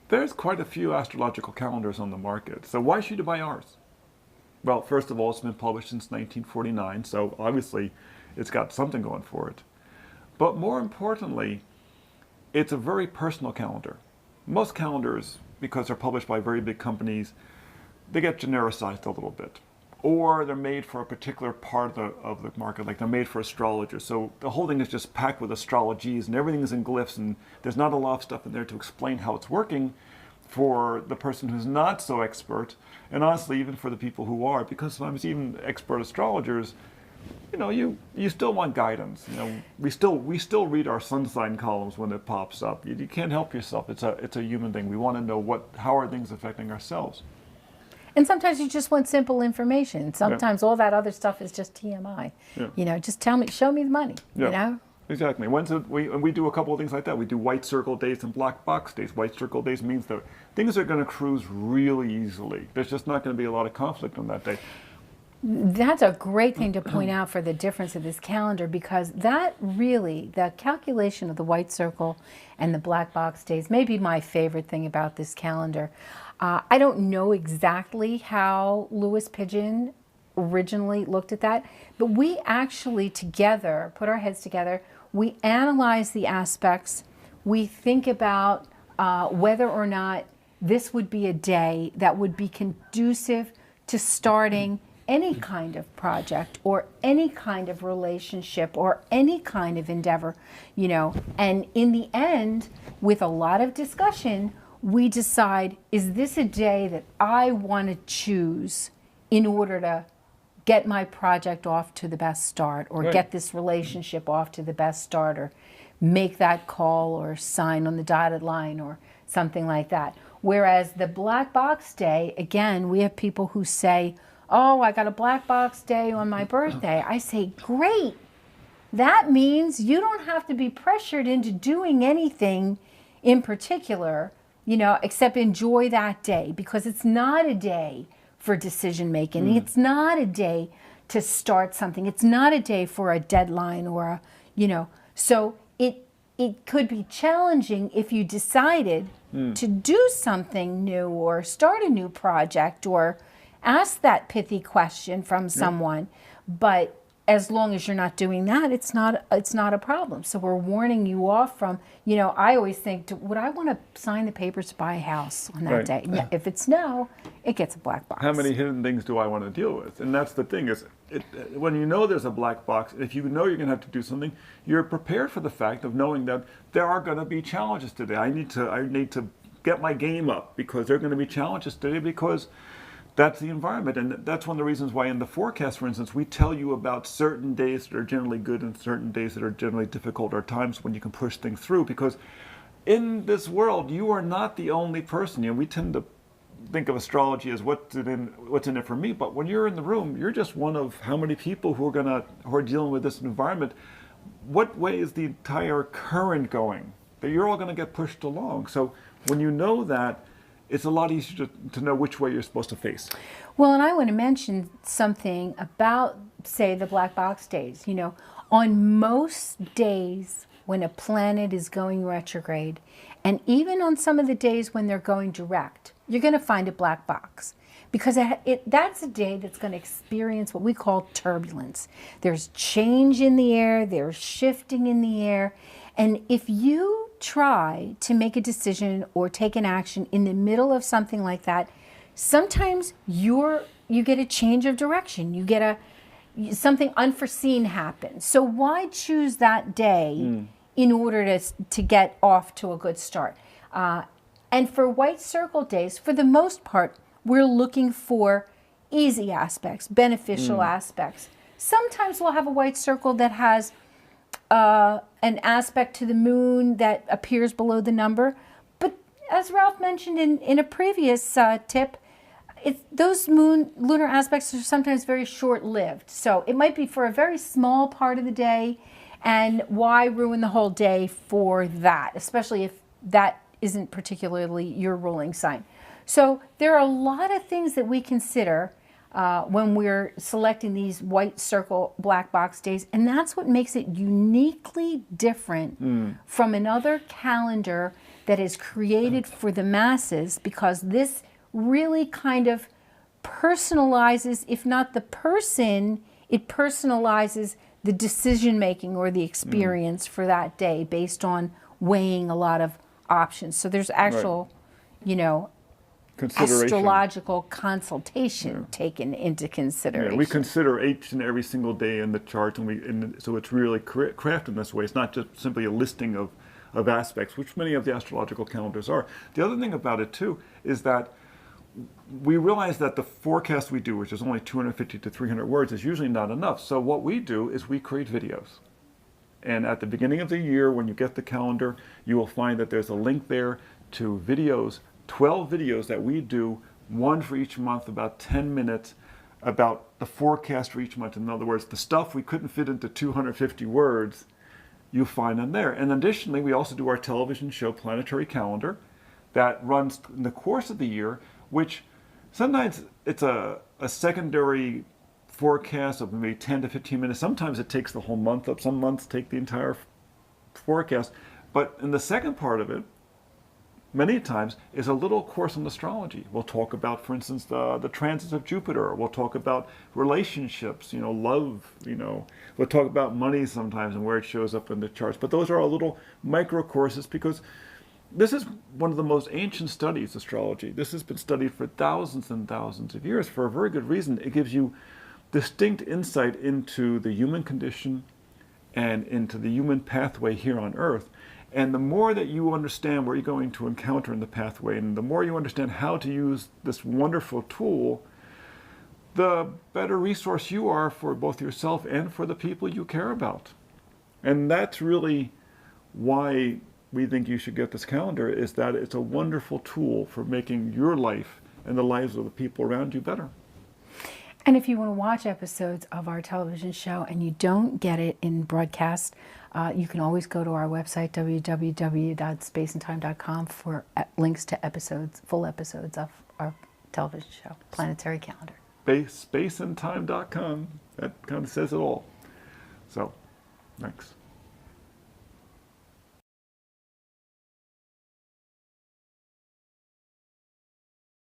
There's quite a few astrological calendars on the market, so why should you buy ours? Well, first of all, it's been published since 1949, so obviously it's got something going for it. But more importantly, it's a very personal calendar. Most calendars, because they're published by very big companies, they get genericized a little bit. Or they're made for a particular part of the market, like they're made for astrologers. So the whole thing is just packed with astrologies and everything is in glyphs and there's not a lot of stuff in there to explain how it's working for the person who's not so expert, and honestly even for the people who are, because sometimes even expert astrologers, you still want guidance. We still read our sun sign columns when it pops up. You can't help yourself. It's a human thing. We want to know how are things affecting ourselves. And sometimes you just want simple information. Sometimes all that other stuff is just TMI. Yeah. Just show me the money. Yeah. Exactly. We do a couple of things like that. We do white circle days and black box days. White circle days means that things are going to cruise really easily. There's just not going to be a lot of conflict on that day. That's a great thing to point out for the difference of this calendar, because that really, the calculation of the white circle and the black box days may be my favorite thing about this calendar. I don't know exactly how Louis Pigeon originally looked at that, but we actually together, put our heads together, we analyze the aspects, we think about whether or not this would be a day that would be conducive to starting any kind of project or any kind of relationship or any kind of endeavor, and in the end, with a lot of discussion, we decide, is this a day that I want to choose in order to get my project off to the best start, or right, get this relationship off to the best start, or make that call or sign on the dotted line or something like that. Whereas the black box day, again, we have people who say, oh, I got a black box day on my birthday. I say, great. That means you don't have to be pressured into doing anything in particular, except enjoy that day, because it's not a day for decision making. It's not a day to start something. It's not a day for a deadline or so it could be challenging if you decided to do something new or start a new project or ask that pithy question from someone, but as long as you're not doing that, it's not a problem. So we're warning you off from, I always think, would I want to sign the papers to buy a house on that right, day? Yeah, if it's no, it gets a black box. How many hidden things do I want to deal with? And that's the thing is, when you know there's a black box, if you know you're going to have to do something, you're prepared for the fact of knowing that there are going to be challenges today. I need to get my game up because there are going to be challenges today, because that's the environment. And that's one of the reasons why in the forecast, for instance, we tell you about certain days that are generally good and certain days that are generally difficult, or times when you can push things through. Because in this world, you are not the only person. We tend to think of astrology as what's in it for me, but when you're in the room, you're just one of how many people who are dealing with this environment. What way is the entire current going? That you're all going to get pushed along. So when you know that, it's a lot easier to know which way you're supposed to face. Well, and I want to mention something about, say, the black box days. On most days when a planet is going retrograde, and even on some of the days when they're going direct, you're going to find a black box, because that's a day that's going to experience what we call turbulence. There's change in the air, there's shifting in the air, and if you try to make a decision or take an action in the middle of something like that, sometimes you get a change of direction. You get something unforeseen happens. So why choose that day in order to get off to a good start? And for white circle days, for the most part, we're looking for easy aspects, beneficial aspects. Sometimes we'll have a white circle that has an aspect to the moon that appears below the number. But as Ralph mentioned in a previous tip, those lunar aspects are sometimes very short-lived. So it might be for a very small part of the day, and why ruin the whole day for that, especially if that isn't particularly your ruling sign. So there are a lot of things that we consider when we're selecting these white circle black box days, and that's what makes it uniquely different from another calendar that is created for the masses, because this really kind of personalizes, if not the person, it personalizes the decision making or the experience for that day based on weighing a lot of options. So there's actual, you know, astrological consultation taken into consideration. Yeah, we consider each and every single day in the chart, and so it's really crafted in this way. It's not just simply a listing of aspects, which many of the astrological calendars are. The other thing about it too is that we realize that the forecast we do, which is only 250 to 300 words, is usually not enough. So what we do is we create videos. And at the beginning of the year, when you get the calendar, you will find that there's a link there to videos, 12 videos that we do, one for each month, about 10 minutes, about the forecast for each month. In other words, the stuff we couldn't fit into 250 words, you'll find them there. And additionally, we also do our television show, Planetary Calendar, that runs in the course of the year, which sometimes it's a secondary forecast of maybe 10 to 15 minutes. Sometimes it takes the whole month up. Some months take the entire forecast. But in the second part of it, many times, is a little course on astrology. We'll talk about, for instance, the transits of Jupiter. We'll talk about relationships, love, We'll talk about money sometimes and where it shows up in the charts. But those are our little micro courses, because this is one of the most ancient studies, astrology. This has been studied for thousands and thousands of years for a very good reason. It gives you distinct insight into the human condition and into the human pathway here on Earth. And the more that you understand what you're going to encounter in the pathway, and the more you understand how to use this wonderful tool, the better resource you are for both yourself and for the people you care about. And that's really why we think you should get this calendar, is that it's a wonderful tool for making your life and the lives of the people around you better. And if you want to watch episodes of our television show and you don't get it in broadcast, you can always go to our website, www.spaceandtime.com, for links to episodes, full episodes of our television show, Planetary Calendar. Spaceandtime.com. That kind of says it all. So, thanks.